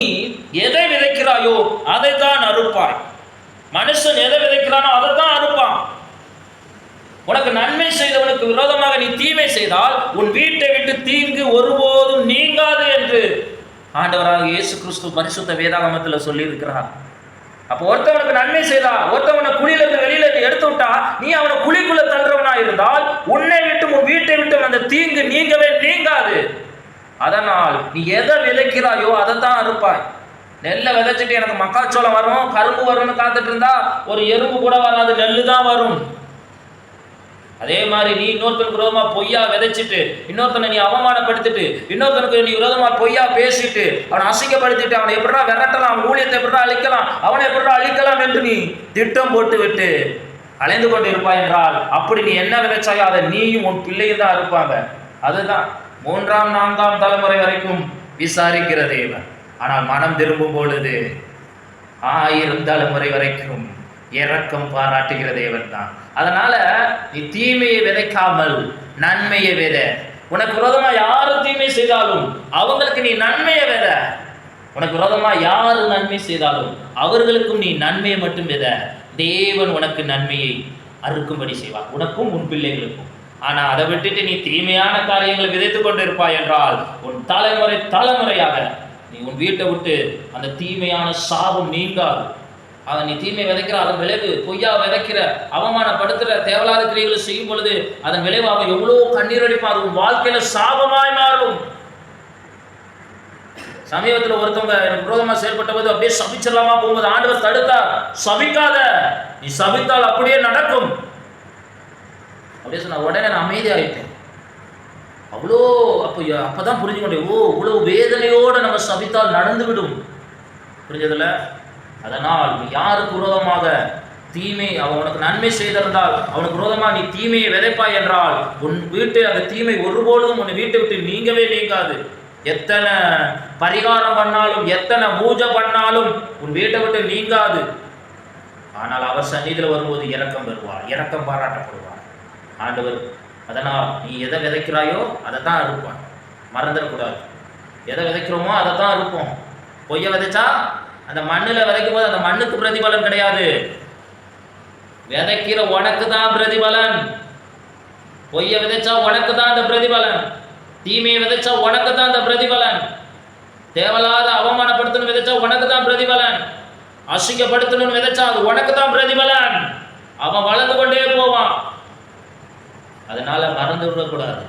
நீ எதை விதைக்கிறாயோ அதை தான் அறுப்பாய். மனுஷன் எதை விதைக்கிறானோ அதை தான் அறுப்பான். உனக்கு நன்மை செய்தவனுக்கு விரோதமாக நீ தீமை செய்தால் உன் வீட்டை விட்டு தீங்கு ஒருபோதும் நீங்காது என்று ஆண்டவராக இயேசு கிறிஸ்து பரிசுத்த வேதாகமத்தில் சொல்லி இருக்கிறார். அப்போ ஒருத்தவனுக்கு நன்மை செய்தா, ஒருத்தவனை குழியிலிருந்து வெளியில எடுத்து விட்டா, நீ அவனை குழிக்குள்ள தள்ளுறவனா இருந்தால் உன்னை விட்டு உன் வீட்டை விட்டு அந்த தீங்கு நீங்கவே நீங்காது. அதனால் நீ எதை விதைக்கிறாயோ அதை தான் அறுப்பாய். நெல்லை விதைச்சிட்டு எனக்கு மக்காச்சோளம் வரும், கரும்பு வரும்னு காத்துட்டு இருந்தா ஒரு எறும்பு கூட வராது, நெல்லு தான் வரும். அதே மாதிரி நீ இன்னொருத்தனுக்கு விரோதமா பொய்யா விதைச்சிட்டு, இன்னொருத்தனை நீ அவமானப்படுத்திட்டு, இன்னொருத்தனுக்கு நீ விரோதமா பொய்யா பேசிட்டு, அவனை அசிங்கப்படுத்திட்டு, அவனை எப்படா விரட்டலாம், அவன் ஊழியத்தை எப்படா அழிக்கலாம், அவனை எப்படா அழிக்கலாம் என்று நீ திட்டம் போட்டு விட்டு அலைந்து கொண்டு இருப்பாய் என்றால், அப்படி நீ என்ன விதைச்சாயோ அதை நீயும் உன் பிள்ளையும் தான் இருப்பாங்க. அதுதான் 3ஆம் 4ஆம் தலைமுறை வரைக்கும் விசாரிக்கிற தேவன். ஆனால் மனம் திரும்பும் பொழுது 1000 தலைமுறை வரைக்கும் இரக்கம் பாராட்டுகிற தேவன் தான். அதனால நீ தீமையை விதைக்காமல் நன்மையை வித. உனக்கு விரோதமா யாரு தீமை செய்தாலும் அவங்களுக்கு நீ நன்மையை வித. உனக்கு விரோதமா யாரு நன்மை செய்தாலும் அவர்களுக்கும் நீ நன்மையை மட்டும் வித. தேவன் உனக்கு நன்மையை அறுக்கும்படி செய்வார், உனக்கும் உன் பிள்ளைகளுக்கும். ஆனா அதை விட்டுட்டு நீ தீமையான காரியங்களை விதைத்து கொண்டு இருப்பாய் என்றால் உன் தலைமுறை தலைமுறையாக நீ உன் வீட்டை விட்டு அந்த தீமையான சாபம் நீங்காது. அதை நீ தீமை விதைக்கிற, அதன் விளைவு பொய்யா விதைக்கிற, அவமானப்படுத்துகிற, தேவையில்லாத கிரியைகளை செய்யும் பொழுது அதன் விளைவாக எவ்வளோ கண்ணீர் அடிப்பான். அது உன் வாழ்க்கையில சாபமாய் மாறும். சமீபத்தில் ஒருத்தவங்க எனக்கு விரோதமாக செயல்பட்ட போது அப்படியே சபிச்சிடலாமா போகும்போது ஆண்டவர் தடுத்தா, சபிக்காத, நீ சபித்தால் அப்படியே நடக்கும் அப்படியே சொன்ன. உடனே நான் அமைதியாயிட்டேன். அவ்வளோ அப்பதான் புரிஞ்சுக்கொண்டேன், ஓ இவ்வளோ வேதனையோடு நம்ம சபித்தால் நடந்து விடும். புரிஞ்சதில்ல? அதனால் நீ யாருக்கு விரோதமாக தீமை, அவன் உனக்கு நன்மை செய்திருந்தால் அவனுக்கு விரோதமாக நீ தீமையை விதைப்பாய் என்றால் உன் வீட்டு அந்த தீமை ஒருபோதும் உன் வீட்டை விட்டு நீங்கவே நீங்காது. எத்தனை பரிகாரம் பண்ணாலும், எத்தனை பூஜை பண்ணாலும் உன் வீட்டை விட்டு நீங்காது. ஆனால் அவர் சந்நிதியில் வரும்போது இரக்கம் பெறுவார், இரக்கம் பாராட்டப்படுவார் ஆண்டவர். அதனால் நீ எதை விதைக்கிறாயோ அதை தான் அறுப்பான். மறந்துடக்கூடாது. எதை விதைக்கிறோமோ அதை தான் அறுப்போம். பொய்யை விதைச்சா அந்த மண்ணில் விதைக்கும் போது அந்த மண்ணுக்கு பிரதிபலன் கிடையாது, விதைக்கிற உனக்கு தான் பிரதிபலன். பொய்யை விதைச்சா உனக்கு தான் அந்த பிரதிபலன், தீமையை விதைச்சா உனக்கு தான் அந்த பிரதிபலன், தேவையில்லாத அவமானப்படுத்தணும் விதைச்சா உனக்கு தான் பிரதிபலன், அசிங்கப்படுத்தணும்னு விதைச்சா அது உனக்கு தான் பிரதிபலன். அவன் வளர்ந்து கொண்டே போவான். அதனால மறந்து விடக்கூடாது.